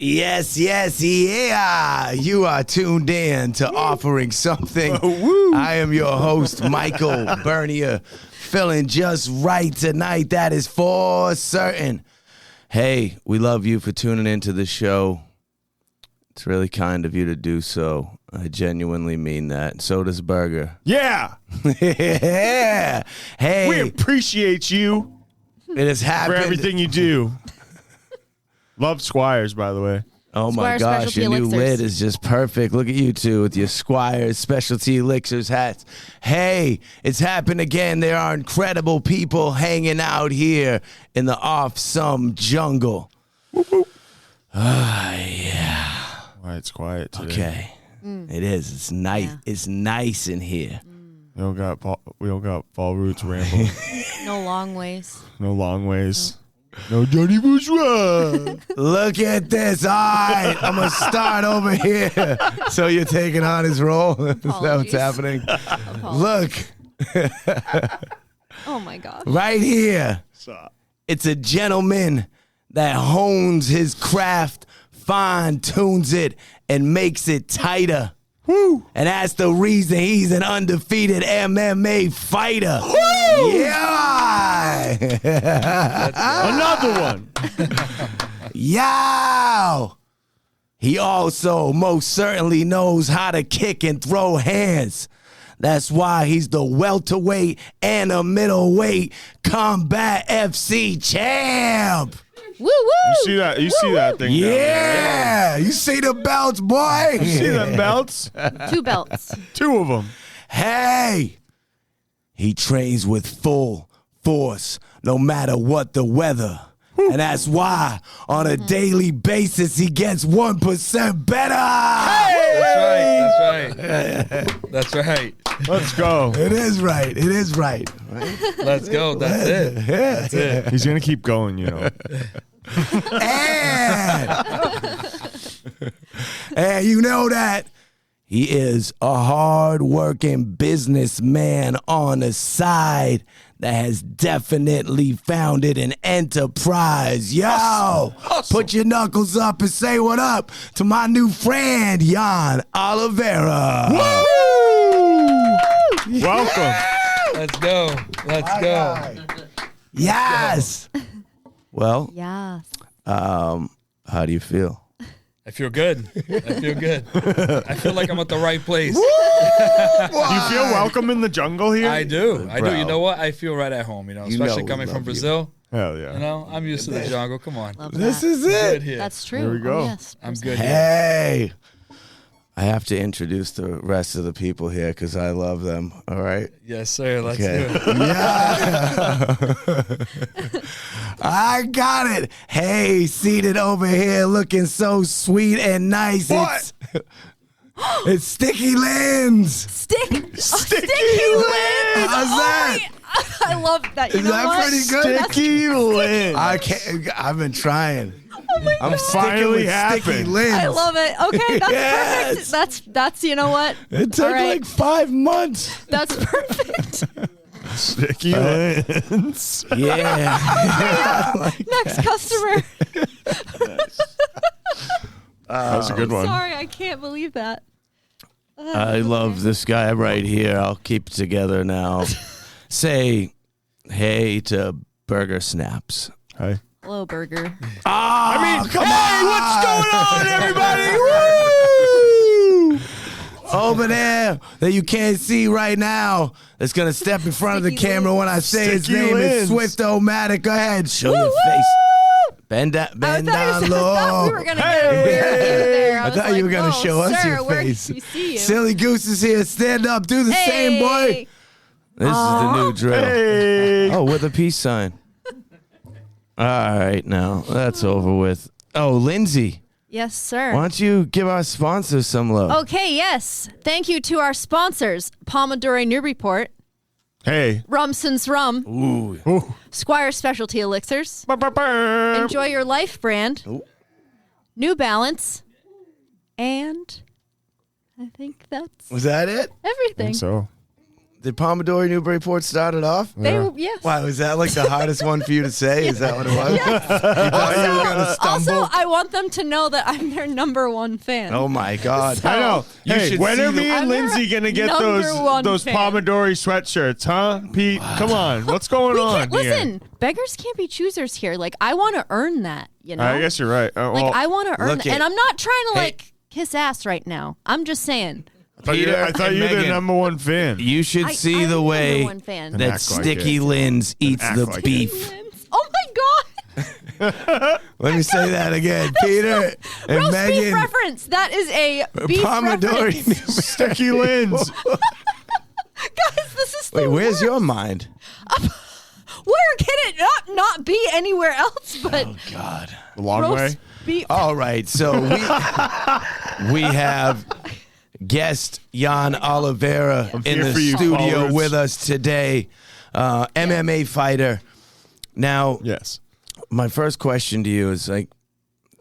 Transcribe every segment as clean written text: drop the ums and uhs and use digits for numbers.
Yes, yeah. You are tuned in to Offering Something. I am your host, Michael Bernier, feeling just right tonight. That is for certain. Hey, we love you for tuning into the show. It's really kind of you to do so. I genuinely mean that. So does Burger. Yeah. Yeah. Hey. We appreciate you. It has happened. For everything you do. Love Squires, by the way. Oh my Squire gosh, Specialty your new Elixirs. lid is just perfect. Look at you two with your Squires Specialty Elixirs hats. Hey, it's happened again. There are incredible people hanging out here in the Off Some Jungle. Yeah. Why it's quiet today. Okay. It is. It's nice. Yeah. It's nice in here. We all got Fall Roots rambling. No long ways. No long ways. No Johnny Bourgeois. Look at this. All right. I'm going to start over here. So you're taking on his role? Is that what's Apologies. happening? Apologies. Look. Oh my gosh. Right here. It's a gentleman that hones his craft, fine-tunes it, and makes it tighter. Woo. And that's the reason he's an undefeated MMA fighter. Woo. Yeah. Another one. Yow. He also most certainly knows how to kick and throw hands. That's why he's the welterweight and a middleweight Combat FC champ. Woo woo. You see that? You see that thing? down there, Yeah. You see the belts, boy? right? You see them belts? 2 belts. 2 of them. Hey. He trains with full force no matter what the weather. And that's why on a daily basis he gets 1% better. That's right. Let's go. It is right. It is right. Let's go. That's it. That's it. He's going to keep going, you know. And you know that he is a hard-working businessman on the side that has definitely founded an enterprise. Yo, put your knuckles up and say what up to my new friend, Yanny Oliveira. Woo! Welcome. Let's go. Let's go. Yes. Well, Yes. how do you feel? I feel good. I feel good. I feel like I'm at the right place. Do you feel welcome in the jungle here? I do. I Bro. do. You know what? I feel right at home, especially we coming love from you. Brazil. Hell yeah. I'm used to the jungle. Come on. Love This that. is Good it. here. That's true. Here we go. Oh, yes. I'm good here. Hey. I have to introduce the rest of the people here because I love them. All right. Yes, sir. Let's Okay. do it. Yeah. I got it. Hey, seated over here looking so sweet and nice. What? It's Sticky Linds. Sticky Linds. How's that? I love that. You Is know that what? pretty good? Sticky Linds. I can't. I've been trying. Oh my I'm God. sticking Finally with Sticky happened. Linds. I love it. Okay, that's Yes. perfect. That's you know what? It took All right. like 5 months. That's perfect. Sticky Linds. Yeah. Next customer. That's a good one. Sorry, I can't believe that. I love this guy right here. I'll keep it together now. Say hey to Burger Snaps. Hi. Hello, Burger. Come Hey, what's going on, everybody? Woo! over there that you can't see right now that's going to step in front of the Sticky camera when I say his Sticky name. It's Linds. Swiftomatic. Go ahead. Show your face. Bend down I thought low. we were gonna get a weird view there. I thought you were going to "Whoa, show us sir, your where face. can we see you?" Silly Goose is here. Stand up. Do the same, boy. This is the new drill. Hey. Oh, with a peace sign. All right, now that's over with. Oh, Lindsay, Yes, sir. why don't you give our sponsors some love? Okay, yes. Thank you to our sponsors, Pomodoro Newburyport, Hey. Rumson's Rum, Ooh. Squire Specialty Elixirs, Enjoy. Enjoy Your Life brand, Ooh. New Balance, and I think that's Was that it? everything. So, Did Pomodori Newburyport start it off? Yes. Wow, was that like the hardest one for you to say? Is that what it was? You thought you were going to stumble? Also, I want them to know that I'm their #1 fan. Oh my God! So- I know. You Hey, should when see are me I'm and their Lindsay gonna get #1 those fan. Pomodori sweatshirts, huh, Pete? Come on, what's going We on can't, here? listen, beggars can't be choosers here. Like, I want to earn that, you know? I guess you're right. Like, I want to earn look that. And it. I'm not trying to, Hey. like, kiss ass right now. I'm just saying. Peter I thought and you were the Megan, #1 fan. You should I see am the way #1 fan. that act like Sticky it. Linds eats act the like it. beef. Oh, my God. Let me say that again, Peter and Roast Megan. beef reference. That is a beef Pomodori reference. Sticky Linds. Guys, this is the Wait, where's worst. your mind? Where can it not be anywhere else but God. The long way. roast beef? All right, so we have guest Yanny Oliveira in here the for you, studio followers. with us today, MMA fighter. Now, Yes. my first question to you is like,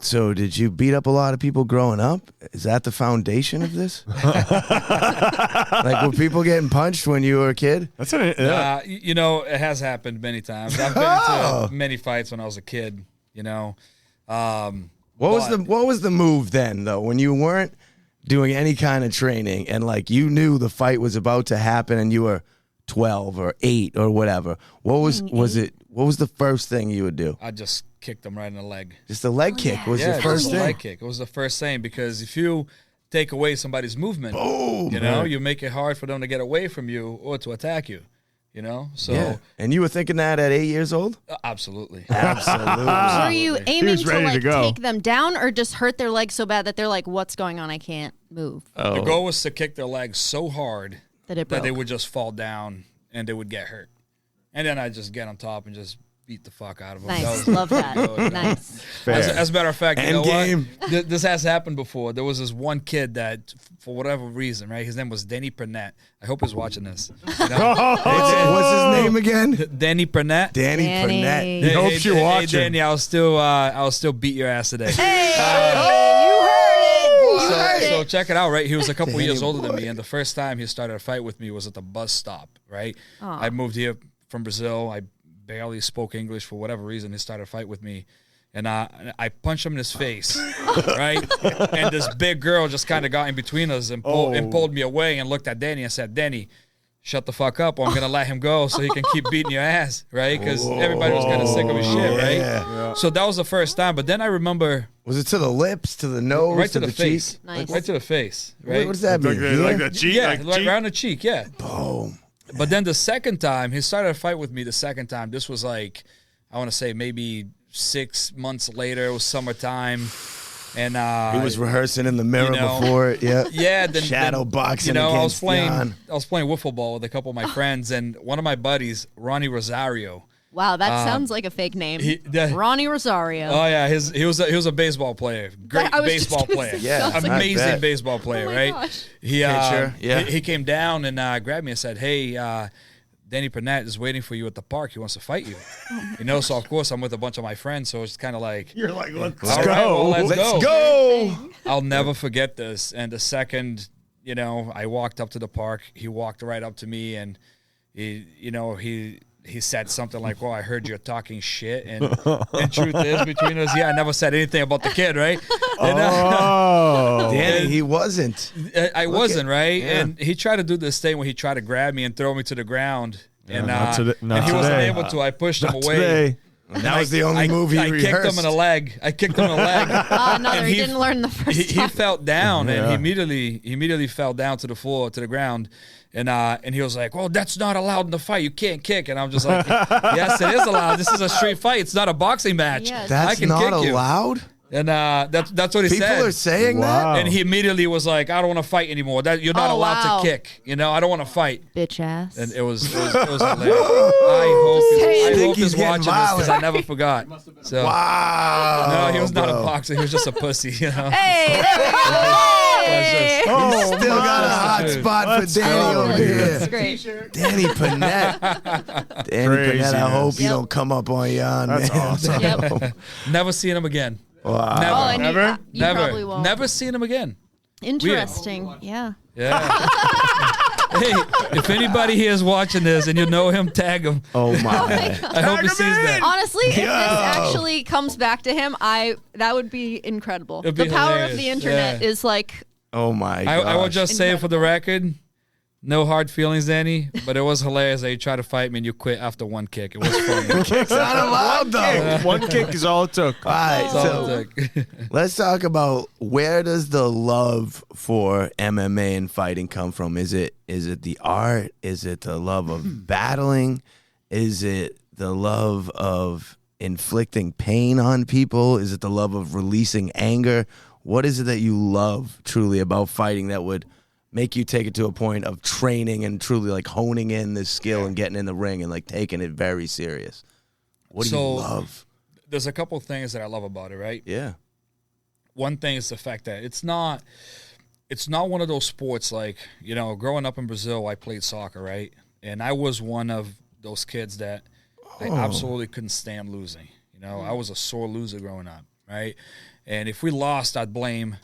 so did you beat up a lot of people growing up? Is that the foundation of this? Like, were people getting punched when you were a kid? That's an, yeah. You know, it has happened many times. I've been to many fights when I was a kid. You know, What was the move then, though, when you weren't doing any kind of training and like you knew the fight was about to happen and you were 12 or 8 or whatever? What was it? What was the first thing you would do? I just kicked them right in the leg. Just a leg kick was Yeah, the first just a thing. leg kick. It was the first thing because if you take away somebody's movement, Boom. you know, you make it hard for them to get away from you or to attack you. You know, so Yeah. And you were thinking that at 8 years old? absolutely. Absolutely. Were you aiming was to ready to like go. take them down or just hurt their legs so bad that they're like, what's going on? I can't move. The goal was to kick their legs so hard That it that they broke. would just fall down and they would get hurt. And then I just get on top and just beat the fuck out of them. Nice. That was- Love that. Nice. As a matter of fact, you know Endgame. what? This has happened before. There was this one kid that, for whatever reason, right? His name was Denny Pernette. I hope he's watching this. You know? What's his name again? Danny Pernette. Danny Danny. Pernette. He hopes you're watching. Hey, Danny, I'll still beat your ass today. So check it out, right? He was a couple Danny years older than boy. me, and the first time he started a fight with me was at the bus stop, right? I moved here from Brazil. I barely spoke English for whatever reason. He started a fight with me, and I punched him in his face, right? And this big girl just kind of got in between us and pulled me away and looked at Danny and said, "Danny, shut the fuck up, or I'm gonna let him go so he can keep beating your ass," right? Because everybody was kind of sick of his shit, right? Yeah. So that was the first time. But then I remember Was it to the lips, to the nose, right to the the face, cheek? Nice. right to the face, Wait, right? what does that mean? Like Here? the cheek? Yeah, like like cheek? around the cheek, yeah. Boom. But then the second time, he started a fight with me the second time. This was like, I want to say maybe 6 months later. It was summertime. And He was rehearsing in the mirror you know, before it. Yeah. yeah, then Shadow boxing I was against playing Jan. wiffle ball with a couple of my friends, and one of my buddies, Ronnie Rosario. Wow, that sounds like a fake name. Ronnie Rosario. Oh yeah, he was a baseball player, great I was just baseball gonna player, say, Yeah, sounds I amazing bet. baseball player, Oh my right? gosh. He Pitcher, yeah. he came down and grabbed me and said, "Hey, Danny Pernette is waiting for you at the park. He wants to fight you." You know, so of course I'm with a bunch of my friends, so it's kind of like, You're like, let's all go. right, well, let's Let's go. I'll never forget this. And the second, you know, I walked up to the park, he walked right up to me and he said something like, "Well, I heard you're talking shit." And truth is, between us, I never said anything about the kid, right? And, Oh. Danny, he wasn't. I wasn't, right? yeah. And he tried to do this thing where he tried to grab me and throw me to the ground. And, not and he wasn't today. able to. I pushed him Not away. today. That was the only move he I rehearsed. kicked him in the leg. I kicked him in the leg. Another, and he he- didn't learn the first He time. fell down and Yeah. he immediately fell down to the floor, to the ground. And he was like, "Oh, that's not allowed in the fight. You can't kick." And I'm just like, "Yes, it is allowed. This is a street fight. It's not a boxing match. Yes. I That's can not kick you." allowed? And that's what he People said. are saying Wow. that? And he immediately was like, "I don't want to fight anymore. That you're not Oh, allowed wow. to kick. You know, I don't want to fight." Bitch ass. And it was hilarious. I saying. hope He's he's getting watching this because I violent. never forgot. So Wow. no, he was not a bro. boxer. He was just a pussy. You know. Hey, there we go. Hey. Oh, Still got a hot Dude. spot Let's for Danny go. over That's here. great. Danny Pernette. Danny Craziness. Pernette, I hope you Yep. don't come up on Jan, That's man. awesome. Yep. Never seen him again. Wow. Never. Oh, and Never? you probably won't. Never seen him again. Interesting. Yeah. Yeah. Hey, if anybody here is watching this and you know him, tag him. Oh my! I hope he sees that. Honestly, if this actually comes back to him, that would be incredible. It'd be the power hilarious. of the internet is like. Oh my! I will gosh. just say it for the record. No hard feelings, Danny, but it was hilarious that you tried to fight me and you quit after one kick. It was funny. Kick's not allowed though. One kick is all it took. All right, That's all so it took. let's talk about where does the love for MMA and fighting come from? Is it the art? Is it the love of battling? Is it the love of inflicting pain on people? Is it the love of releasing anger? What is it that you love truly about fighting that would make you take it to a point of training and truly like honing in this skill and getting in the ring and like taking it very serious? What do you love? There's a couple things that I love about it, right? Yeah. One thing is the fact that it's not one of those sports like, growing up in Brazil, I played soccer, right? And I was one of those kids that I absolutely couldn't stand losing. I was a sore loser growing up, right? And if we lost, I'd blame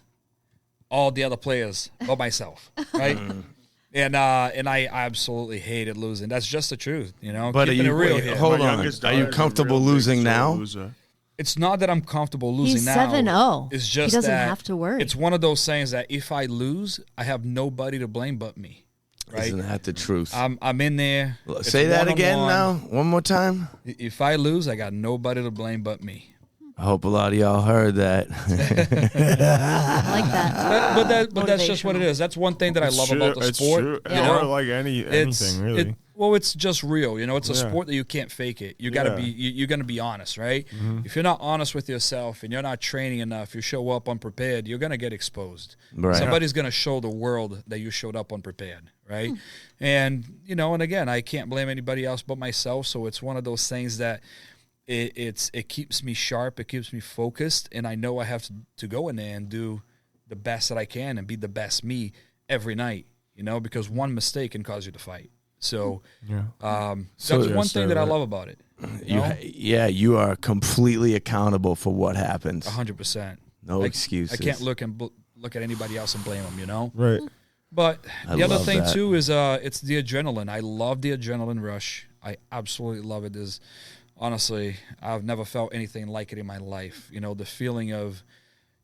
all the other players but myself, right? And I absolutely hated losing. That's just the truth, But keeping it real here. hold on. Are you comfortable losing now? It's not that I'm comfortable losing He's now. 7-0. It's just he doesn't that have to worry. It's one of those things that if I lose, I have nobody to blame but me, right? Isn't that the truth? I'm in there. It's Say that again one-on-one. now. One more time. If I lose, I got nobody to blame but me. I hope a lot of y'all heard that. I like that. But that's just what it is. That's one thing that I love about the It's sport. true. Or like anything, really. It's just real. It's a sport that you can't fake it. You gotta be. You're gonna be honest, right? If you're not honest with yourself and you're not training enough, you show up unprepared. You're gonna get exposed. Right. Somebody's gonna show the world that you showed up unprepared, right? And and again, I can't blame anybody else but myself. So it's one of those things that. It keeps me sharp, it keeps me focused, and I know I have to go in there and do the best that I can and be the best me every night, because one mistake can cause you to fight. So, that's one thing that I love about it. You are completely accountable for what happens. 100%. No excuses. I can't look at anybody else and blame them, Right. But I the other love thing that. too is it's the adrenaline. I love the adrenaline rush. I absolutely love it. Honestly, I've never felt anything like it in my life. The feeling of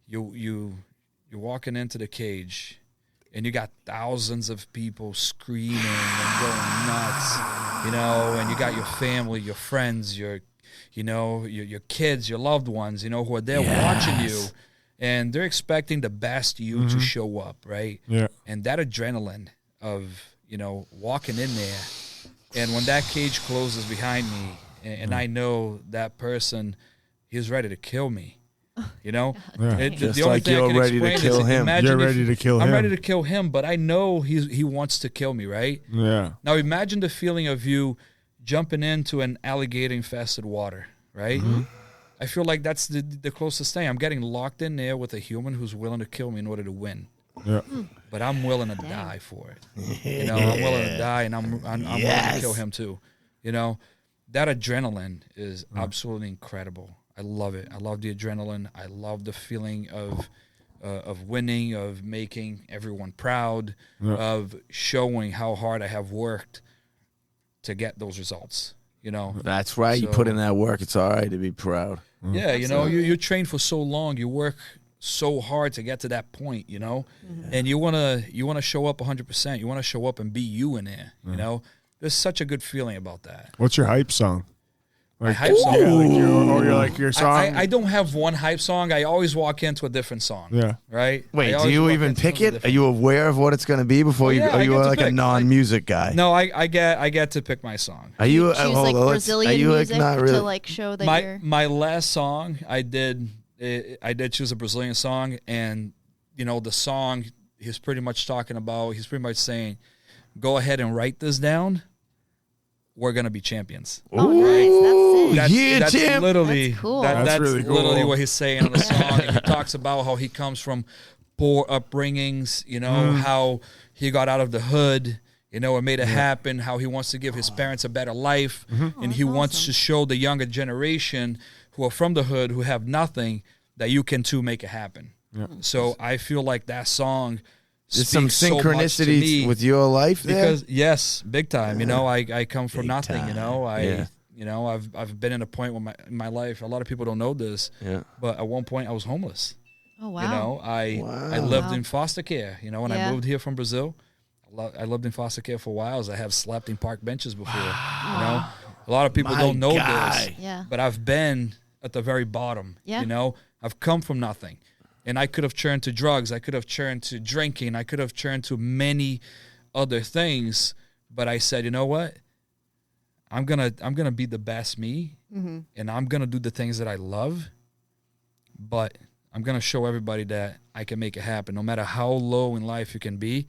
you're walking into the cage and you got thousands of people screaming and going nuts, and you got your family, your friends, your kids, your loved ones, who are there watching you, and they're expecting the best you to show up, right? Yeah. And that adrenaline of, walking in there, and when that cage closes behind me, and I know that person, he's ready to kill me. Just the only like thing I you're can ready to explain kill is him. imagine You're if ready to kill him. I'm ready to kill him, but I know he wants to kill me, right? Yeah. Now imagine the feeling of you jumping into an alligator-infested water, right? I feel like that's the closest thing. I'm getting locked in there with a human who's willing to kill me in order to win. Yeah. But I'm willing to die for it. I'm willing to die, and I'm willing to kill him too. That adrenaline is absolutely incredible. I love it. I love the adrenaline. I love the feeling of winning, of making everyone proud, of showing how hard I have worked to get those results. That's right. You put in that work. It's all right to be proud. Yeah, you train for so long. You work so hard to get to that point, and you wanna show up 100%. You wanna show up and be you in there. There's such a good feeling about that. What's your hype song? My hype song. Yeah, your song. I don't have one hype song. I always walk into a different song. Yeah. Right? Wait, do you even pick it? Are you aware of what it's going to be before you? yeah, Are I you get to like a pick. non-music guy? No, I get to pick my song. Are you? Choose hold like on, Brazilian are you music not really? to like show that you're. My last song I did choose a Brazilian song, and the song he's pretty much saying, go ahead and write this down. We're gonna be champions. Oh, nice. That's sick. Yeah, champ. Literally, That's cool. that's really cool. literally what he's saying on the song. And he talks about how he comes from poor upbringings, how he got out of the hood, and made it happen, how he wants to give his parents a better life, and he wants to show the younger generation who are from the hood, who have nothing, that you can too make it happen. Yeah. So I feel like that song There's some speaks so much to synchronicities me with your life there? because yes, big time. You know, I come from Big nothing. time. You know, Yeah. you know, I've been in a point in my life. A lot of people don't know this, Yeah. but at one point I was homeless. Oh wow. You know, I lived in foster care. You know, when I moved here from Brazil, I lived in foster care for a while. I have slept in park benches before. You know, a lot of people don't know this. Yeah. But I've been at the very bottom. Yeah. You know, I've come from nothing. And I could have turned to drugs. I could have turned to drinking. I could have turned to many other things. But I said, you know what? I'm gonna be the best me, and I'm gonna do the things that I love. But I'm gonna show everybody that I can make it happen. No matter how low in life you can be,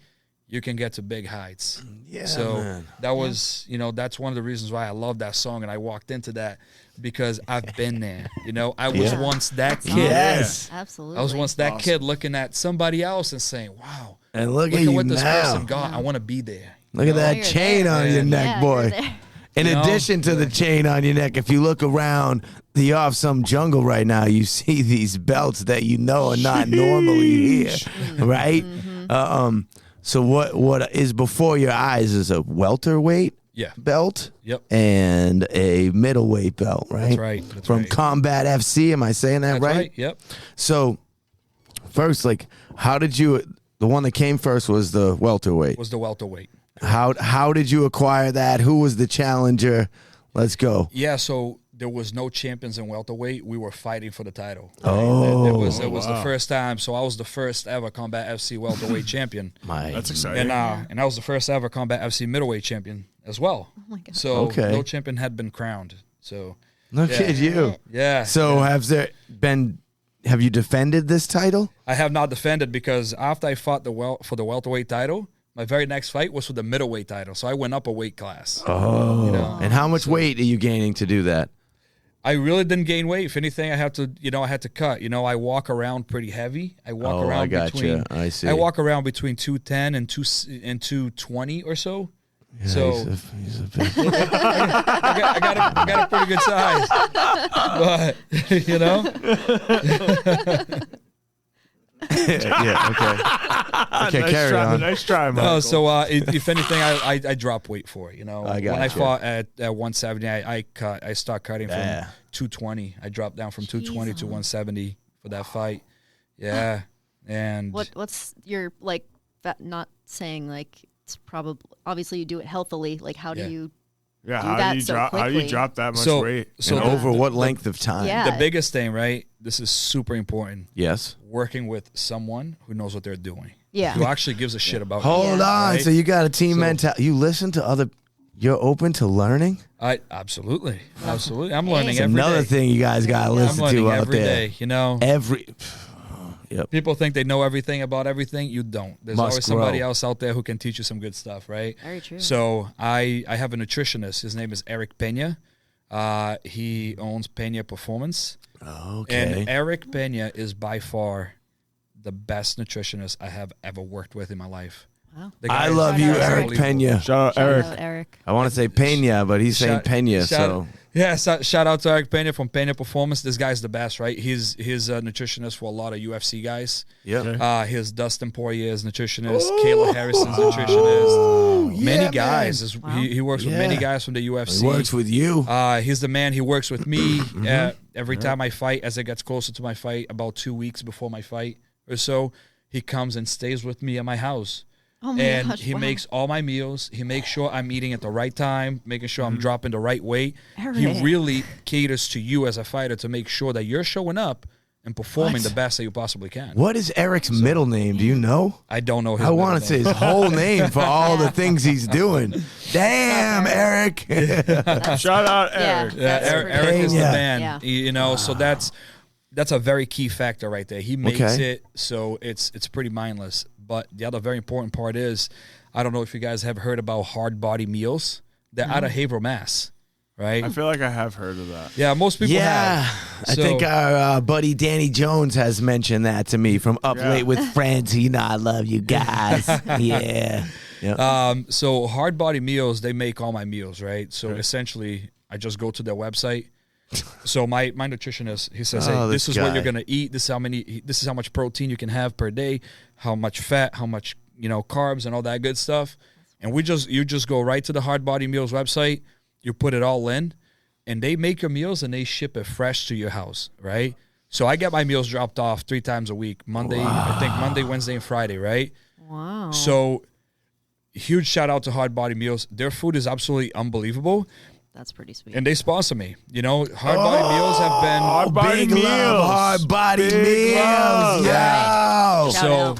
you can get to big heights. Yeah, so man. that was, you know, that's one of the reasons why I love that song, and I walked into that because I've been there. You know, I was once that kid. Yes. Absolutely. I was once that kid looking at somebody else and saying, "Wow, And look at at you what this now. person got. I want to be there." Look at that You're chain there. on your Yeah. neck, Yeah, boy. you're there. In You know? addition to the chain on your neck, if you look around the Off Some Jungle right now, you see these belts that you know are not normally here, right? So what is before your eyes is a welterweight Yeah. belt Yep. and a middleweight belt, right? That's right. That's From right. Combat FC, am I saying that That's right? Yep. So first, like, how did you? The one that came first was the welterweight. Was the welterweight. How did you acquire that? Who was the challenger? Let's go. Yeah, so there was no champions in welterweight. We were fighting for the title. Oh. It was the first time. So I was the first ever Combat FC welterweight champion. That's exciting. And I was the first ever Combat FC middleweight champion as well. Oh my God. So Okay. no champion had been crowned. So Look at you. yeah. So have you defended this title? I have not defended because after I fought for the welterweight title, my very next fight was for the middleweight title. So I went up a weight class. Oh. You know? And how much weight are you gaining to do that? I really didn't gain weight. If anything, I had to cut. You know, I walk around pretty heavy. I walk around I got between. you. I see. I walk around between 210 and 220 or so. Yeah, so he's a big I got a pretty good size, but you know. yeah, okay. Okay, carry on. Nice try, Michael. No, so if anything, I drop weight for it. You know, I when I gotcha. fought at 170, I start cutting from Yeah. 220. I dropped down from 220 to 170 for that fight. Yeah, and What's your like? Not saying like it's probably obviously you do it healthily. Like how do Yeah. you? Yeah, do how that do you so drop? How do you quickly? drop that much So- weight? so And the- over what length of time? Yeah. the biggest thing, right? This is super important. Yes. Working with someone who knows what they're doing. Yeah. Who actually gives a shit about Hold you. on. right? So you got a team So- mentality. You listen to other. You're open to learning. Absolutely. I'm learning It's every Another day. thing you guys got to I'm listen learning to out every there. day, you know. Every. Yep. People think they know everything about everything. You don't. There's Must always somebody grow. else out there who can teach you some good stuff, right? Very true. So I have a nutritionist. His name is Eric Pena. He owns Pena Performance. Okay. And Eric Pena is by far the best nutritionist I have ever worked with in my life. Wow. The guy I is love you, Shout out Eric unbelievable. Pena. Shout out, Shout Eric. out, Eric. I want to say Pena, but he's saying Pena. So Shout out to Eric Pena from Pena Performance. This guy's the best, right? He's a nutritionist for a lot of UFC guys. yeah. His Dustin Poirier's nutritionist, Kayla Harrison's nutritionist. Many yeah, guys. He works with many Yeah. guys from the UFC. He works with you. He's the man. He works with me every time I fight. As it gets closer to my fight, about 2 weeks before my fight or so, he comes and stays with me at my house. Oh my And gosh, he wow. makes all my meals. He makes sure I'm eating at the right time, making sure I'm dropping the right weight. Eric. He really caters to you as a fighter to make sure that you're showing up and performing What? the best that you possibly can. What is Eric's middle name? Do you know? I don't know his I want to say middle his whole name for all the things he's doing. Damn, Eric. Shout out, Yeah. Eric. Yeah, That's Eric is the Pena. man. Yeah. You know, so that's a very key factor right there. He makes Okay. it so it's pretty mindless. But the other very important part is, I don't know if you guys have heard about hard body meals. They're out of Haverhill, Mass. Right? I feel like I have heard of that. Yeah, most people Yeah, have. I So- think our buddy Danny Jones has mentioned that to me from Up Yeah. Late with Friends. You know, I love you guys. Yeah. Yep. So hard body meals, they make all my meals, right? So essentially, I just go to their website. So my nutritionist, he says, Oh, hey, this this is what guy. you're gonna eat. This is how much protein you can have per day, how much fat, how much carbs and all that good stuff. And you just go right to the Hard Body Meals website, you put it all in, and they make your meals and they ship it fresh to your house, right? So I get my meals dropped off 3 times a week. Monday, I think Monday, Wednesday, and Friday, right? Wow. So huge shout out to Hard Body Meals. Their food is absolutely unbelievable. That's pretty sweet. And they sponsor me. Hard Body Meals have been Hard Body Big love, Hard Body Meals. Shout so out.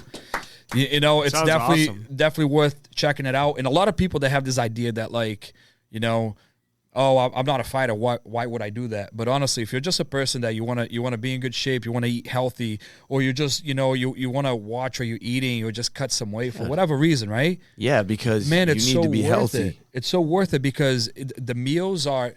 It's Sounds definitely worth checking it out. And a lot of people that have this idea that I'm not a fighter. Why would I do that? But honestly, if you're just a person that you want to be in good shape, you want to eat healthy, or you just you want to watch what you're eating, or just cut some weight for whatever reason, right? Yeah, because Man, you it's need so to be worth healthy. it. It's so worth it because the meals are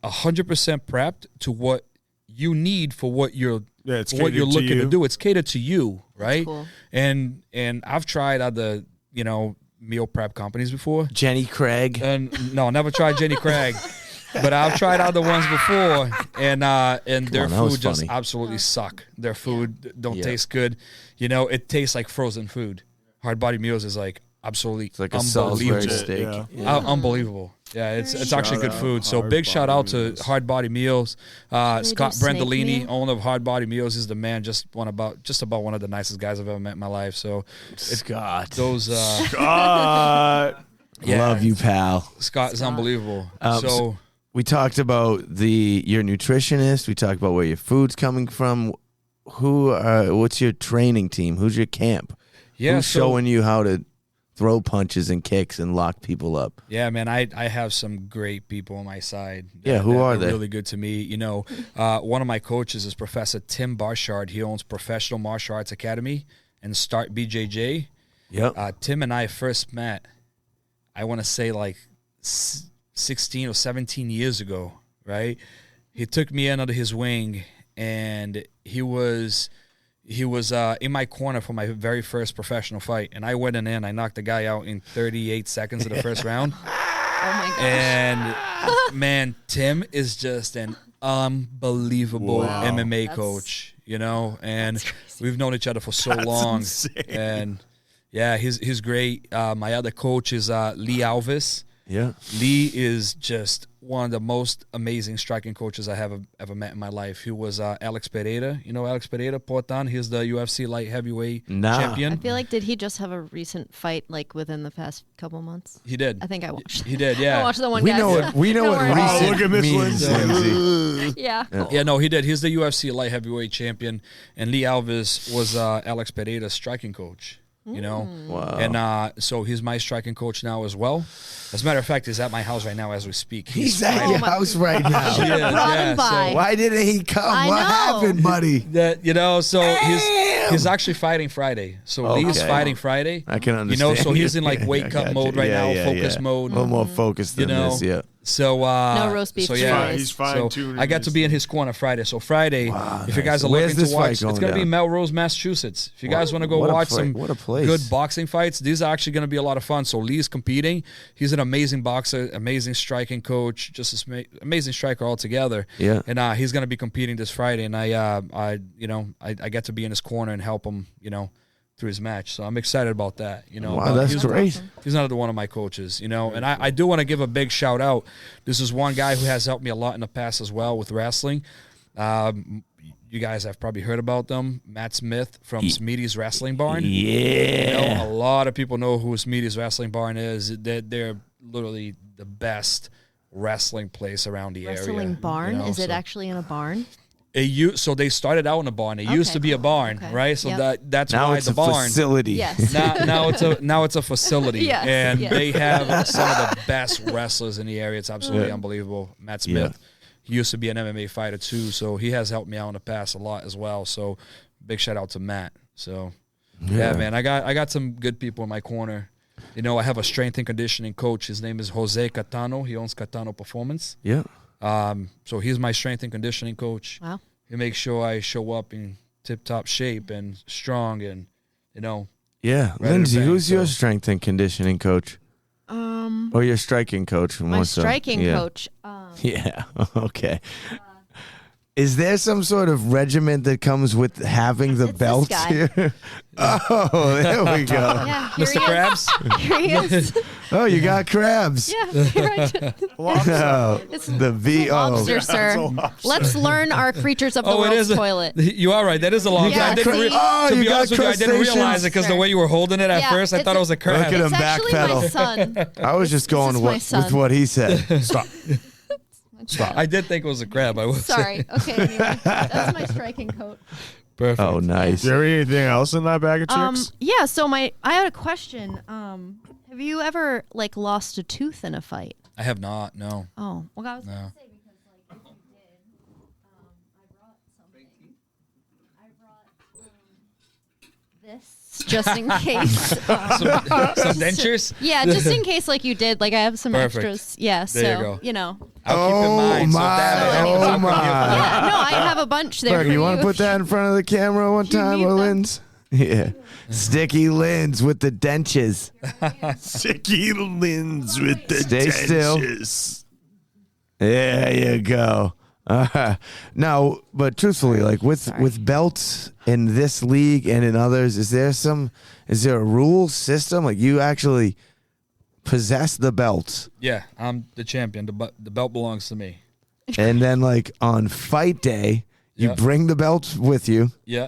100% prepped to what you need for what you're it's for what you're catered to looking you. to do. It's catered to you, right? cool. And I've tried other meal prep companies before. Jenny Craig. And no, never tried Jenny Craig, but I've tried other ones before, and their on, that was food just funny. absolutely suck. Their food don't taste good. It tastes like frozen food. Hard Body Meals is like absolutely It's like a Salisbury unbelievable. steak. Yeah. Unbelievable. Yeah, it's actually good out food. So Hard big shout Body out to Meals. Hard Body Meals. Scott do snake Brendolini, meal? owner of Hard Body Meals, is the man. Just about one of the nicest guys I've ever met in my life. So Scott. those God. yeah. Love you, pal. Scott is unbelievable. So we talked about your nutritionist. We talked about where your food's coming from. What's your training team? Who's your camp? yeah, Who's so, showing you how to throw punches and kicks and lock people up? Yeah, man, I have some great people on my side. Yeah, who that are they? Really good to me. One of my coaches is Professor Tim Barshard. He owns Professional Martial Arts Academy and Start BJJ. Yep. Tim and I first met, I want to say like 16 or 17 years ago, right? He took me in under his wing, and he was in my corner for my very first professional fight, and I went in, I knocked the guy out in 38 seconds of the first round. Oh my gosh. And man, Tim is just an unbelievable Wow. MMA That's- coach, and crazy. we've known each other for so long. insane. And yeah, he's great. My other coach is Lee Alvis. Yeah. Lee is just one of the most amazing striking coaches I have ever met in my life. He was Alex Pereira. You know Alex Pereira, Portan? He's the UFC light heavyweight Nah. champion. I feel like, did he just have a recent fight like within the past couple months? He did. I think I watched. He did, I yeah. watched the one. We guy. know what Don't worry. recent look at Miss means, Lindsay. Lindsay. Yeah. Yeah, no, he did. He's the UFC light heavyweight champion, and Lee Alvis was Alex Pereira's striking coach. Wow. And so he's my striking coach now as well. As a matter of fact, he's at my house right now as we speak. He's at Oh your my- house right now. Should have brought him by. Why didn't he come? I What know. happened, buddy? He's actually fighting Friday. So Lee's Okay. fighting Friday. I can understand. So he's in like Yeah, wake I up got mode you. right Yeah, now, yeah, focus yeah. mode. A little more focused than this, yeah. So No roast beef So today. yeah, He's fine, so too. I got to be in his corner Friday. So Friday, if you guys are Where's looking this to fight watch, it's going gonna be down? Melrose, Massachusetts. If you guys want to go What a watch pla- some what a place. good boxing fights, these are actually gonna be a lot of fun. So Lee's competing. He's an amazing boxer, amazing striking coach, just an amazing striker altogether. Yeah. And he's gonna be competing this Friday, and I get to be in his corner and help him, through his match. So I'm excited about that. Wow, But that's he's- great. He's another one of my coaches, and I do want to give a big shout out. This is one guy who has helped me a lot in the past as well with wrestling. You guys have probably heard about them. Matt Smith from Smeedy's Wrestling Barn. Yeah. A lot of people know who Smeedy's Wrestling Barn is. They're literally the best wrestling place around the area. Wrestling barn? Is it so- actually in a barn? So they started out in a barn. It used to be a barn, Okay. right? So Yep. that's Now why it's the a barn. facility. Yes. Now it's a facility, Yes, and yes. they have some of the best wrestlers in the area. It's absolutely Yeah. unbelievable. Matt Yeah. Smith, he used to be an MMA fighter too, so he has helped me out in the past a lot as well. So big shout out to Matt. So yeah, man, I got some good people in my corner. I have a strength and conditioning coach. His name is Jose Catano. He owns Catano Performance. Yeah. So he's my strength and conditioning coach. Wow. He makes sure I show up in tip-top shape and strong and, Yeah. Right Lindsay, or bang, who's your so- strength and conditioning coach? Or your striking coach? My more so. striking Yeah. coach. Yeah. Okay. Is there some sort of regiment that comes with having the It's belts this guy. here? Oh, there we go. Yeah, here Mr. he Krabs? is. Here he is. Oh, you got crabs. Yeah, here I do. Oh, It's the V. Oh, lobster, sir. Let's learn our creatures of the Oh, it world's is. toilet. You are right. That is a long Yeah, time. see? Oh, To you be got honest with you, I didn't realize it crustaceans. because the way you were holding it at Yeah, first, I thought it was a crab. Look at him It's actually backpedal. my son. I was just going is my with son. what he said. Stop. Stop. I did think it was a crab. I was Sorry. Okay, anyway. That's my striking coat. Perfect. Oh, nice. Is there anything else in that bag of chicks? Yeah, so I had a question. Have you ever lost a tooth in a fight? I have not. No. Oh, well, I was No. gonna say because if you did, I brought something. I brought this just in case. Some dentures. Yeah, just in case you did. I have some Perfect. extras. Yeah, There you go. you know. I'll keep in mind. So my. that Oh, I'll my. Yeah, no, I have a bunch there. Look, for you want to put that in front of the camera one You time, need them. Linds? Yeah. Sticky Linds with the dentures. Sticky Linds with the Stay still. dentures. There you go. No, but truthfully, with belts in this league and in others, is there a rule system? You actually possess the belts, Yeah, I'm the champion. The belt belongs to me. and then on fight day, you Yeah. bring the belts with you. Yeah.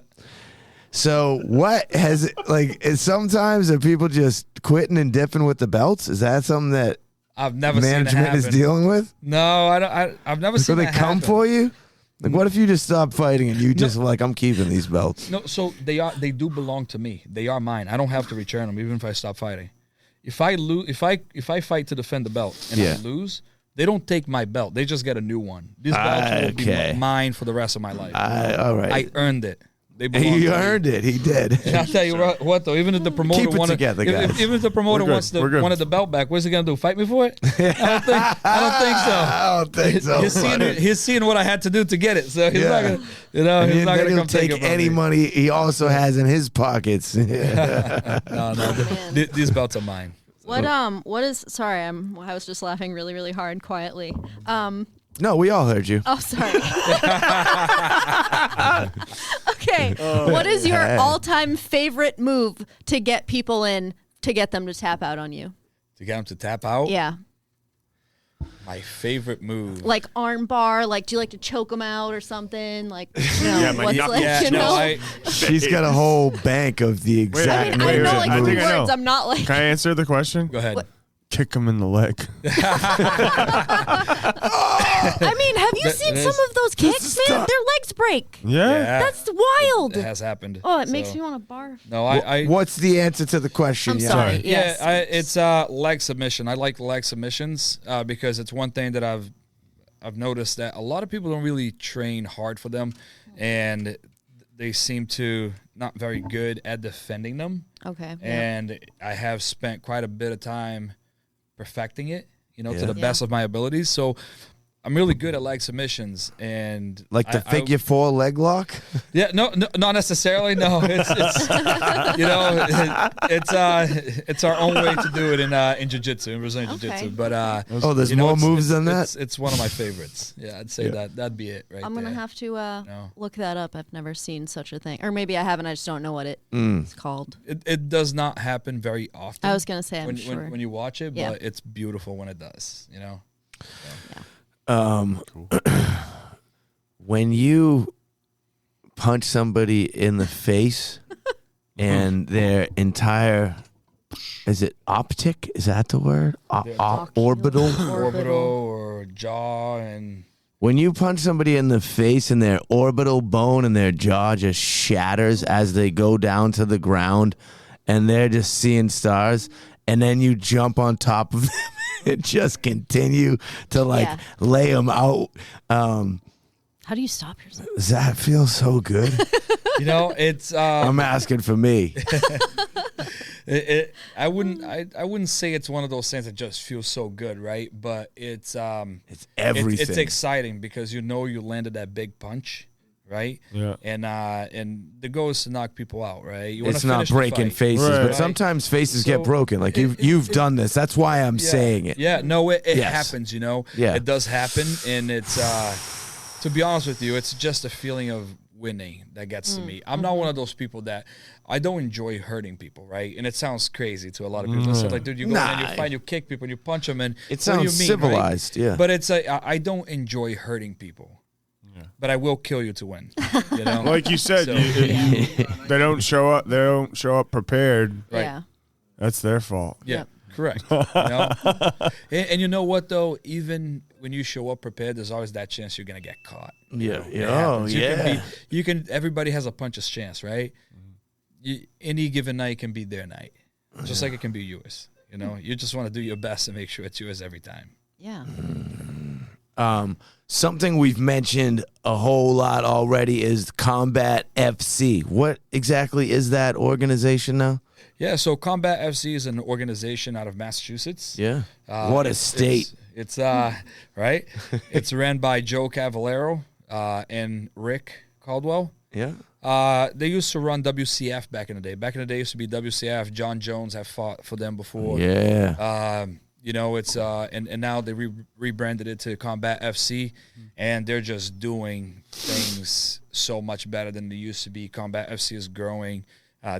So what has is sometimes are people just quitting and dipping with the belts? Is that something that I've never seen it management is happen. dealing with? No, I don't. I've never So seen they that come happen. for you? What if you just stop fighting and you just I'm keeping these belts? No, so they do belong to me. They are mine. I don't have to return them even if I stop fighting. If I lose, if I fight to defend the belt and I lose, they don't take my belt. They just get a new one. These belts will Okay. be mine for the rest of my life. All right. I earned it. They belong He to me. earned it. He did. And I'll tell you what though, even if the promoter Keep it wanted, together, guys. even if the promoter We're good. wants We're good. wanted the belt back, what's he gonna do? Fight me for it? I don't think so. I don't think so. He's seeing what I had to do to get it, so he's not gonna, And he's not then gonna he'll come take take it from any me. money he also has in his pockets. No, these belts are mine. What is? Sorry, I was just laughing really, really hard, quietly. No, we all heard you. Oh, sorry. Okay, what is your all-time favorite move to get people in to get them to tap out on you? To get him to tap out. Yeah, My favorite move. arm bar. Do you like to choke them out or something? Yeah, man, what's yeah, you know? She's got a whole bank of the exact I Wait, know wait, I two think I know. words. I'm not Can I answer the question? Go ahead. Kick him in the leg. I mean, have you seen that some is- of those kicks, man? Their legs break. Yeah. That's wild. It has happened. Oh, it makes So- me want to barf. No, I What's the answer to the question? I'm Yanni? sorry. yeah, Yes. it's leg submission. I like leg submissions because it's one thing that I've noticed that a lot of people don't really train hard for them, and they seem to not very good at defending them. Okay. And I have spent quite a bit of time perfecting it, to the Yeah. best of my abilities. So I'm really good at leg submissions, and Like the I- figure four leg lock? Yeah, no, not necessarily. No, it's it's our own way to do it in jiu-jitsu, in Brazilian Okay. jiu-jitsu. But Oh, there's more moves than that? It's one of my favorites. Yeah, I'd say that'd be it right I'm gonna there. have to No. look that up. I've never seen such a thing, or maybe I haven't. I just don't know what Mm. it's called. It does not happen very often. I was gonna say, I'm when, sure. when you watch it, Yeah. but it's beautiful when it does. When you punch somebody in the face and their entire, is it optic? Is that the word? Orbital? Orbital or jaw and When you punch somebody in the face and their orbital bone and their jaw just shatters as they go down to the ground and they're just seeing stars, and then you jump on top of them and just continue to Yeah. lay them out. How do you stop yourself? Does that feel so good? it's I'm asking for me. I wouldn't say it's one of those things that just feels so good, right? But it's everything. It's exciting because you landed that big punch, right? Yeah. And the goal is to knock people out, right? You wanna It's not finish the breaking fight. faces, Right. but sometimes faces get So, broken. Like you've done this. That's why I'm saying it. Yeah, no, it Yes. happens, Yeah. It does happen, and it's to be honest with you, it's just a feeling of winning that gets to me. I'm not one of those people that I don't enjoy hurting people, right? And it sounds crazy to a lot of people. So like, dude, you go in and you fight, you kick people, and you punch them, and it sounds civilized, right? But it's I don't enjoy hurting people. But I will kill you to win. You know? Like you said, they don't show up. They don't show up prepared. Right. Yeah. That's their fault. Yeah, correct. You know? And you know what though? Even when you show up prepared, there's always that chance you're gonna get caught. Yeah. You can. Everybody has a puncher's chance, right? Any given night can be their night, just like it can be yours. You know, you just want to do your best and make sure it's yours every time. Yeah. Something we've mentioned a whole lot already is Combat FC. What exactly is that organization now? Yeah, so Combat FC is an organization out of Massachusetts. Yeah. What a state. It's right? It's ran by Joe Cavallero and Rick Caldwell. Yeah. They used to run WCF back in the day. Back in the day, it used to be WCF. John Jones have fought for them before. Yeah. You know, it's and now they rebranded it to Combat FC, and they're just doing things so much better than they used to be. Combat FC is growing.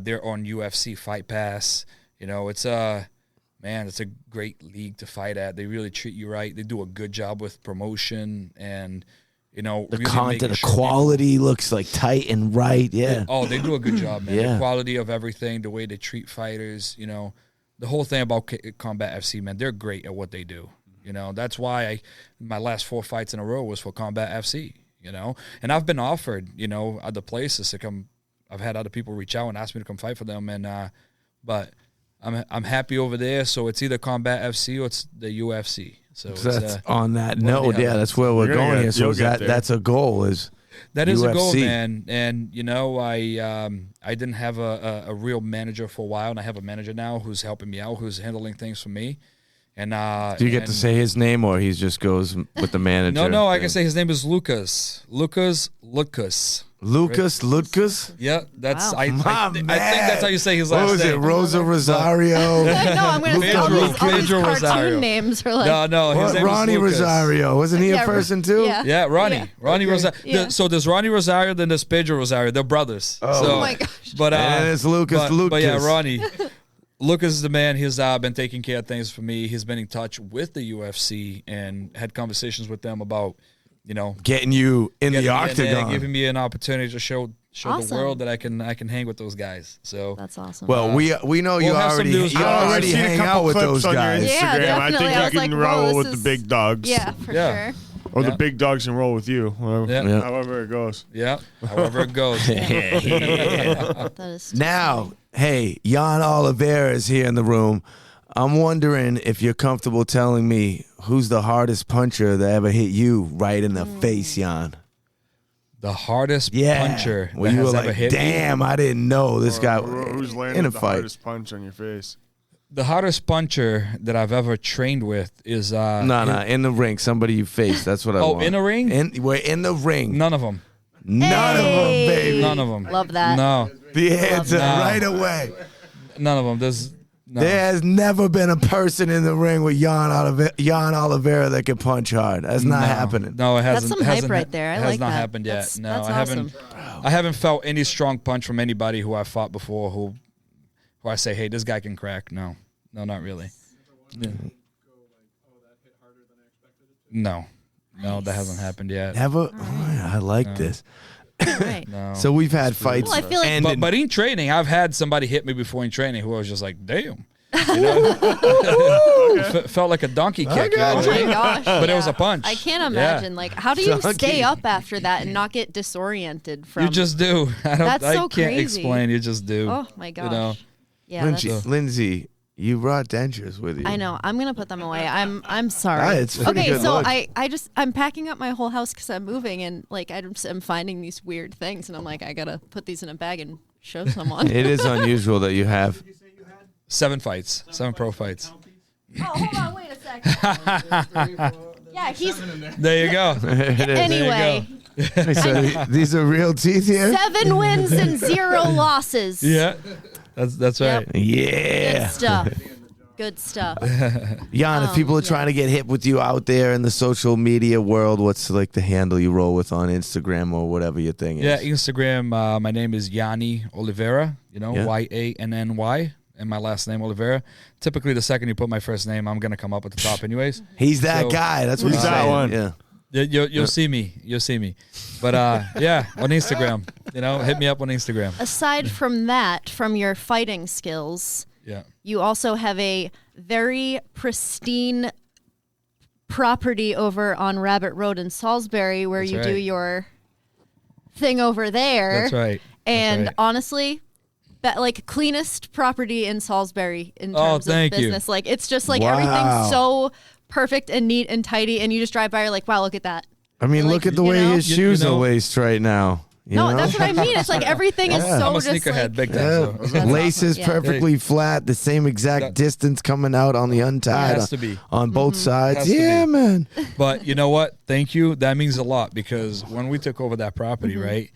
They're on UFC Fight Pass. You know, it's it's a great league to fight at. They really treat you right. They do a good job with promotion, and you know, the really content, the quality looks like tight and right. Yeah. They do a good job, man. Yeah. The quality of everything, the way they treat fighters, you know. The whole thing about Combat FC, man, they're great at what they do. You know, that's why my last 4 fights in a row was for Combat FC, you know. And I've been offered, you know, other places to come. I've had other people reach out and ask me to come fight for them. And but I'm happy over there. So it's either Combat FC or it's the UFC. So that's on that note. Yeah, that's where we're going here. So that's a goal is. That is UFC. a goal, man. And, you know, I didn't have a real manager for a while, and I have a manager now who's helping me out, who's handling things for me. And do you get to say his name, or he just goes with the manager? No, I can say his name is Lucas. Lucas. Lucas right? Lucas? Yeah, that's wow. I think that's how you say his last name. What was it? Rosa Rosario? No, I'm going to say all these cartoon Rosario. names are like No, his name Ronnie is Lucas. Rosario. Wasn't he a person too? Yeah, Ronnie Rosario. Yeah. So there's Ronnie Rosario, then there's Pedro Rosario. They're brothers. Oh my gosh. But and it's Lucas. But yeah, Ronnie. Lucas is the man. He's been taking care of things for me. He's been in touch with the UFC and had conversations with them about, you know, getting you in the octagon, giving me an opportunity to show awesome. the world that I can hang with those guys. So that's awesome. Well, we know you already hang out with those guys. Yeah, definitely. I think you can roll with the big dogs. Yeah, for sure. Or the big dogs can roll with you. However it goes. Yeah, however it goes. That is Now, hey, Yanny Oliveira is here in the room. I'm wondering if you're comfortable telling me who's the hardest puncher that ever hit you right in the face, Jan. The hardest puncher Well, that you has were ever like, hit damn, I didn't know this guy who's in landed a the fight. hardest punch on your face. The hardest puncher that I've ever trained with is No, in the ring, somebody you face. That's what I want. Oh, in a ring? We're in the ring. None of them. None of them, baby. None of them. Love that. No, The answer that. right away. none of them. There has never been a person in the ring with Yanny Oliveira that can punch hard. That's not happening. No, it hasn't. That's some hype right there. I has like not that. happened yet. That's I haven't. awesome. I haven't felt any strong punch from anybody who I fought before who I say, hey, this guy can crack. No, not really. Yeah. No, that hasn't happened yet. Never? Oh, I like this. Right. No. So we've had fights. Well, I feel like- But in training, I've had somebody hit me before in training who I was just like, damn. You know? Felt like a donkey kick. You know? Oh my gosh. But it was a punch. I can't imagine. Like, how do you Donkey. stay up after that and not get disoriented from You just do. That's I so can't crazy. explain. You just do. Oh my gosh. You know? Yeah. Lindsay, you brought dentures with you. I know. I'm gonna put them away. I'm sorry. It's pretty Okay, good so look. I'm packing up my whole house because I'm moving and like I'm finding these weird things and I'm like I gotta put these in a bag and show someone. It is unusual that you have. 7 fights. 7 pro fights. Oh, hold on, wait a second. Yeah, he's There you go. anyway. So these are real teeth here? 7 wins and 0 losses. Yeah. That's right. Yep. Yeah. Good stuff. Good stuff. Jan, if people are trying to get hip with you out there in the social media world, what's like the handle you roll with on Instagram or whatever your thing is? Yeah, Instagram. My name is Yanny Oliveira. Yanny, and my last name Oliveira. Typically, the second you put my first name, I'm gonna come up at the top, anyways. He's that guy. That's what he's that saying. one. Yeah. You'll see me. You'll see me. But yeah, on Instagram. Hit me up on Instagram. Aside from that, from your fighting skills, Yeah. you also have a very pristine property over on Rabbit Road in Salisbury where That's you right. do your thing over there. That's right. And That's right. honestly, that like cleanest property in Salisbury in terms of thank you. business. Like it's just like Wow. everything's so perfect and neat and tidy, and you just drive by, you're like, wow, look at that. I mean, Like, look at the you way know? his You shoes know- are laced right now. You No, know? that's what I mean. It's like everything is Yeah. so I'm a just sneakerhead, like, big time. Yeah. So. That's Laces awesome, yeah. perfectly flat, the same exact That- distance coming out on the untied Has to be. on both sides. Has to Yeah, be. man. But you know what? Thank you. That means a lot because when we took over that property, right,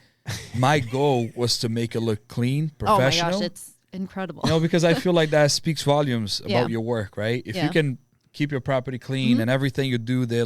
my goal was to make it look clean, oh my professional. gosh, it's incredible. Because I feel like that speaks volumes Yeah. about your work, right? If Yeah. you can keep your property clean and everything you do there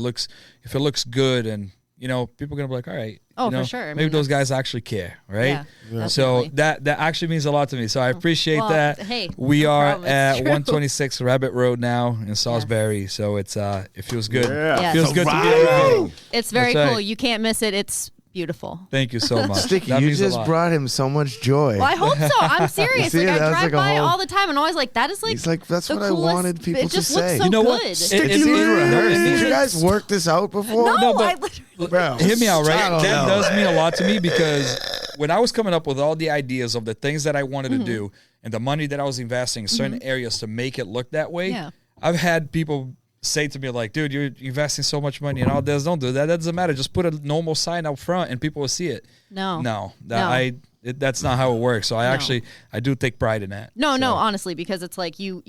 if it looks good, and people are gonna be like, all right, Oh, for sure. I maybe mean, those guys actually care, right? Yeah, So definitely. that actually means a lot to me. So I appreciate Well, that. hey, We no are problem. It's at true. 126 Rabbit Road now in Salisbury, so it's it feels good. Yeah. Yes. Feels good to be Right. around. It's very That's cool. right. You can't miss it. It's beautiful. Thank you so much. Sticky, That you means a just lot. brought him so much joy. Well, I hope so. I'm serious. see, Like I that was drive like a by whole- all the time, and always like that is like. He's like, that's the what I coolest- wanted people it to just say. looks so You know good. what? Sticky, It's- you it's- rehearsed. it's- Did you guys work this out before? no, No, but- I literally. Bro, Hear me out, I right? don't That know. does mean a lot to me because when I was coming up with all the ideas of the things that I wanted to do and the money that I was investing in certain areas to make it look that way, Yeah. I've had people say to me like, dude, you're investing so much money in all this. Don't do that. That doesn't matter. Just put a normal sign out front and people will see it. No. That's not how it works. So I do take pride in that. No, So, honestly, because it's like you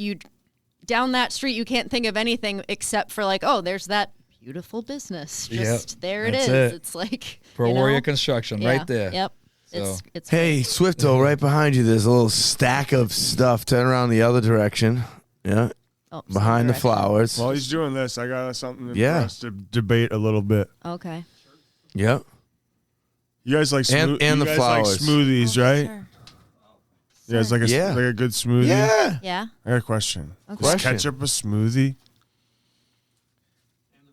down that street, you can't think of anything except for like, oh, there's that beautiful business. Just there it that's is. it. It's like Pro you know? Warrior Construction Yeah, right there. Yep. So- It's Hey, Swifto, right behind you, there's a little stack of stuff. Turn around the other direction. Yeah, oh, behind the direction. flowers. While he's doing this, I got something for Yeah. us to debate a little bit. Okay. Yep. You guys like And the like flowers. smoothies, right? Sure. You guys like Yeah. like a good smoothie? Yeah. Yeah. I got a question. Okay. Is Question. ketchup a smoothie?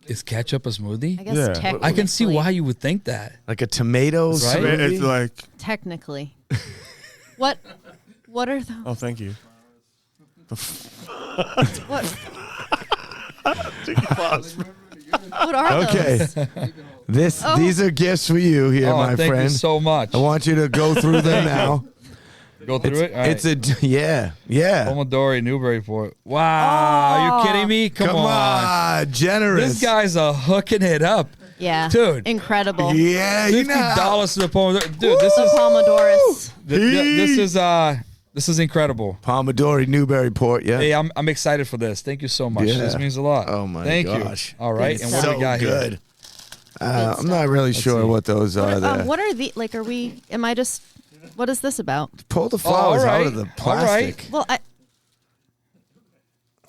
Is ketchup a smoothie? I guess Yeah. technically. I can see why you would think that. Like a tomato Right? smoothie? It's like, Technically. What are those? oh, thank you. What? What are Okay. those? These are gifts for you here, Oh, my thank friend. you so much. I want you to go through them now. Go through it. All right. It's a yeah. Pomodori, Newburyport. Wow, are you kidding me? Come on. Generous. This guy's hooking it up. Yeah. Dude. Incredible. Yeah, you know. $50 to the Pomodori. Dude, this The is Pomodoros. this is incredible. Pomodori, Newburyport. Yeah. Hey, I'm excited for this. Thank you so much. Yeah. This means a lot. Oh my Thank gosh. you. All right, Good and what stuff. do we got good. here? I'm not really sure see. what those are there. What are the like? Are we? Am I just? What is this about? Pull the flowers all right. out of the All right. plastic. Well,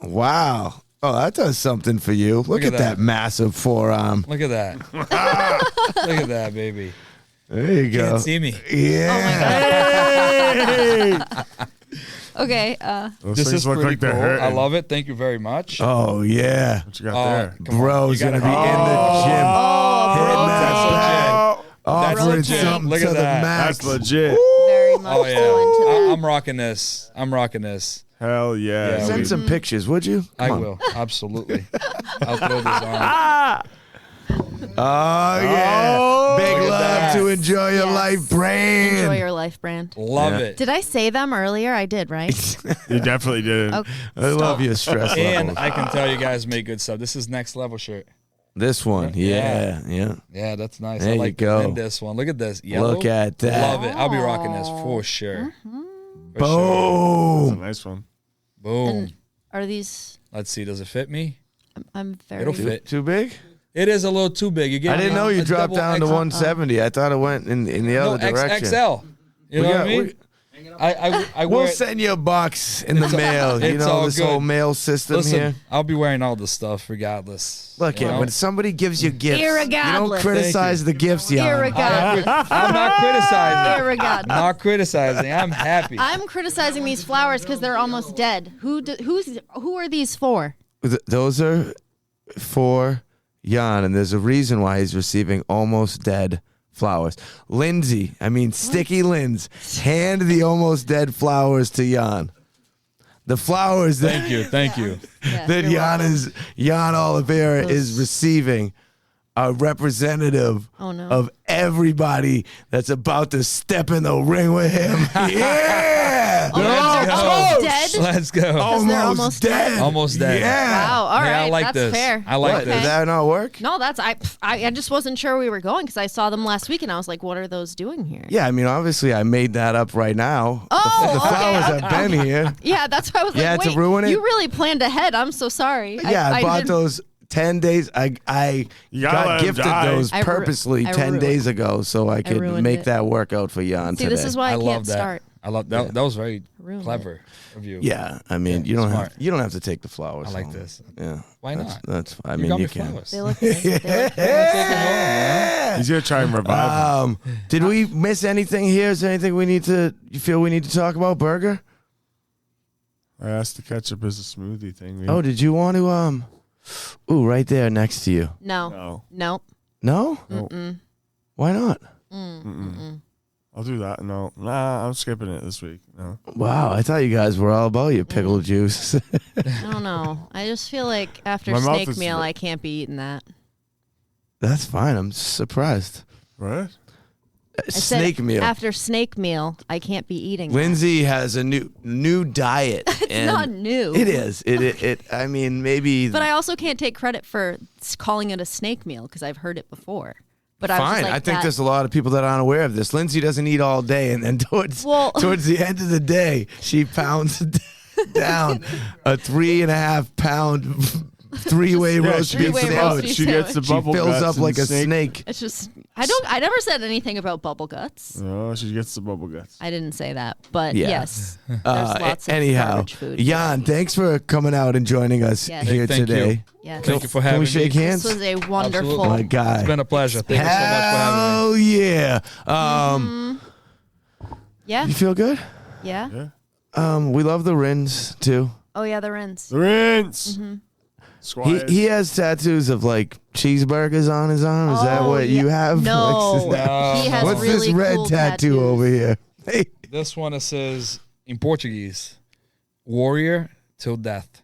Wow. Oh, that does something for you. Look at at that that. massive forearm. Look at that. Look at that, baby. There you go. Can't see me. Yeah. okay. Those This things is look pretty like they're cool. hurting. I love it. Thank you very much. Oh yeah. What you got there? Come on. Bro's You gonna be gotta- in the gym. Hitting that That's back. That's Offering legit. something Look to at the that. max. That's legit. Very much Oh so into yeah, that. I'm rocking this. I'm rocking this. Hell yeah. Yeah, Send we- some pictures, would you? I Come on. will absolutely. I'll throw this on. Oh yeah. Big Look at love that. to Enjoy Your Yes. Life brand. Enjoy your life, brand. Love Yeah. it. Did I say them earlier? I did, right? You definitely did. Okay. I love your stress And levels. I can tell you guys make good stuff. This is next level shirt. This one, yeah. Yeah, that's nice. There I you like go. and this one. Look at this. Yellow. Look at that. Love it. I'll be rocking this for sure. For sure. That's a Boom. nice one. Boom. And are these? Let's see. Does it fit me? I'm very. It'll fit. Too big? It is a little too big. You get I didn't know you dropped down to 170. I thought it went in the other direction. XL. You know what I mean? I We'll wear. send you a box in the mail. You it's know, all this good. whole mail system Listen, here. I'll be wearing all the stuff regardless. Look, you know? when somebody gives you gifts, you don't Irregardless. criticize the gifts, Jan. Irregardless. I'm not criticizing. Irregardless. Not criticizing. I'm happy. I'm criticizing these flowers because they're almost dead. Who are these for? Those are for Jan, and there's a reason why he's receiving almost dead flowers. Sticky Linds, hand the almost dead flowers to Jan. The flowers that Thank you. Yeah, that you're welcome. Yanny Oliveira is receiving are representative Oh, no. of everybody that's about to step in the ring with him. Yeah! Oh, they're almost dead? Let's go. they're almost dead? Almost dead. Yeah. Wow, all Hey, right, I like that's this. fair. I like What, this. did that not work? No, that's I just wasn't sure we were going because I saw them last week and I was like, what are those doing here? Yeah, obviously I made that up right now. Oh, the flowers okay. have been here. Yeah, that's why I was Yeah, like, to wait, ruin it? you really planned ahead. I'm so sorry. Yeah, I bought didn't- those 10 days. I You gotta let got 'em gifted die. those I ru- purposely I 10 ruined days ago so I could ruined make it. that work out for Jan See, today. this is why I, love can't that. start. I love that. That was very Ruined clever of you. Yeah, you don't have to take the flowers. I like home. this. Yeah. Why That's- not? That's I You mean got you me can. flowers. They look good. They look good. He's gonna try and revive him. Did we miss anything here? Is there anything you feel we need to talk about, Burger? I asked the ketchup as a smoothie thing. Oh, did you want to ooh, right there next to you. No. No. No? Mm-mm. Why not? I'll do that. No. Nah, I'm skipping it this week. No. Wow, I thought you guys were all about your pickle juice. I don't know. I just feel like after My mouth snake is meal, red. I can't be eating that. That's fine. I'm surprised. What? I said Snake meal. After snake meal, I can't be eating that. Lindsay has a new diet. It's not new. It is. It I mean, maybe But I also can't take credit for calling it a snake meal because I've heard it before. But I was fine. just like, I think that- there's a lot of people that aren't aware of this. Lindsay doesn't eat all day, and then towards the end of the day, she pounds down a 3.5 pound three-way roast she beef gets three-way the roast sandwich. beef She gets the She bubble fills guts up and like a snake. snake. It's just I never said anything about bubble guts. No, she gets the bubble guts. I didn't say that, but Yeah. yes, there's lots of Anyhow, garbage food. Jan, thanks for coming out and joining us Yes. here Thank you. today. Yes. Thank you for Can having we me. shake hands? This was a wonderful. Absolutely. My guy. It's been a pleasure. Thank you so much for having me. Hell yeah. Yeah, You feel good? yeah. Yeah. We love the Rins too. Oh yeah, the rinse. The rinse. He Squires. he has tattoos of like cheeseburgers on his arm. Is that Oh, what you yeah. have? No, Like, is that- he has what's really this red cool tattoo tattoos. over here? Hey, This one it says in Portuguese, "Warrior till death."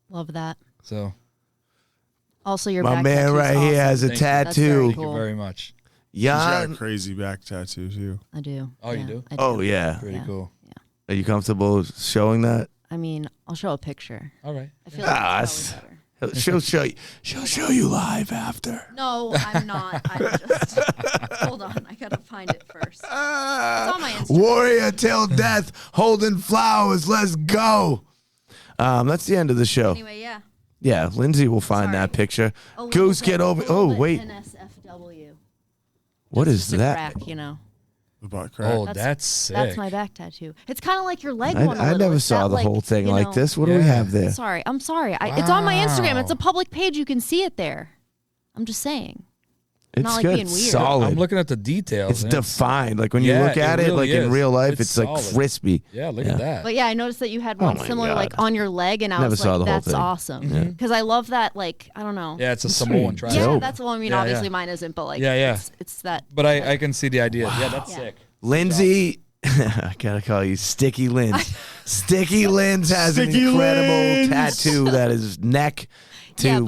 Love that. So Also, your my back man tattoo's right awesome. here has a Thank you. That's very tattoo. thank cool. you very much. She's got a Jan, crazy back tattoo too. I do. Oh, you Yeah, do? I oh yeah. Pretty Yeah. cool. Are you comfortable showing that? I mean, I'll show a picture. All right. I feel like Ah, it's probably better. She'll show you. She'll show you live after. No, I'm not. I'm just. Hold on, I gotta find it first. It's on my Instagram. Warrior till death, holding flowers. Let's go. That's the end of the show. Anyway, yeah. Yeah, Lindsay will find Sorry. that picture. A little Goose, bit- get over. a little Oh bit wait, NSFW. what is Just a that? crack, you know. The butt crack. Oh, That's- that's sick. That's my back tattoo. It's kind of like your leg one. a I little. never It's saw that, the like, whole thing you like know- this. What do we Yeah. have there? Sorry, I'm sorry. It's on my Instagram. Wow. It's a public page. You can see it there. I'm just saying. It's not like good. being weird. Solid. I'm looking at the details. It's and defined. Like when you Yeah, look at it it, really like in is. real life, It's it's like solid. crispy. Yeah, look Yeah. at that. But yeah, I noticed that you had Oh one my similar, God. like on your leg, and I Never was saw like, the whole "That's thing. awesome," Yeah. because I love that. Like, I don't know. Yeah, it's a Samoan tribe. Yeah, Dope. that's well. I mean, Yeah, obviously yeah. mine isn't, but like, Yeah, yeah. it's that. But I can see the idea. Yeah, that's Yeah. sick. Lindsay, I gotta call you Sticky Linds. Sticky Linds has an Sticky incredible Linds. tattoo that is neck to Yeah,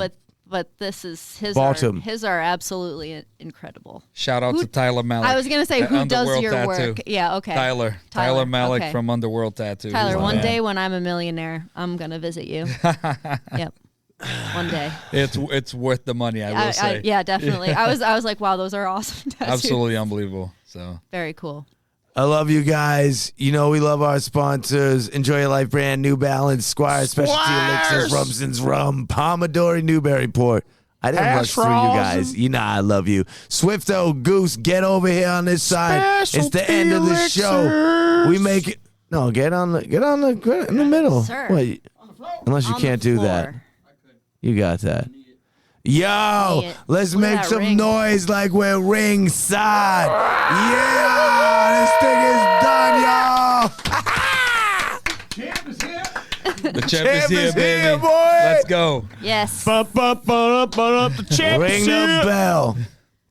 but this is his. Bottom. His are absolutely incredible. Shout out Who- to Tyler Malik. I was gonna say, at who does Underworld your Tattoo. work? Yeah, okay. Tyler Malik okay. from Underworld Tattoo. Tyler, He's the one man. day when I'm a millionaire, I'm gonna visit you. Yep. One day. It's worth the money. I will say. Yeah, definitely. I was like, wow, those are awesome tattoos. Absolutely unbelievable. So Very cool. I love you guys. You know we love our sponsors. Enjoy Your Life brand, New Balance, Squire Specialty Elixirs, Rumson's Rum, Pomodori, Newburyport. I didn't rush through you guys. You know I love you. Swifto, Goose, get over here on this side. It's the end of the show. We make it. No, get in the middle. Sir. Wait, unless you On can't the do that. floor. You got that. Yo, Need it. let's Look at make that some ring. noise like we're ringside. Yeah, this thing is done, y'all. The champ is here, baby. boy. Let's go. Yes. The champ Ring is the here. bell.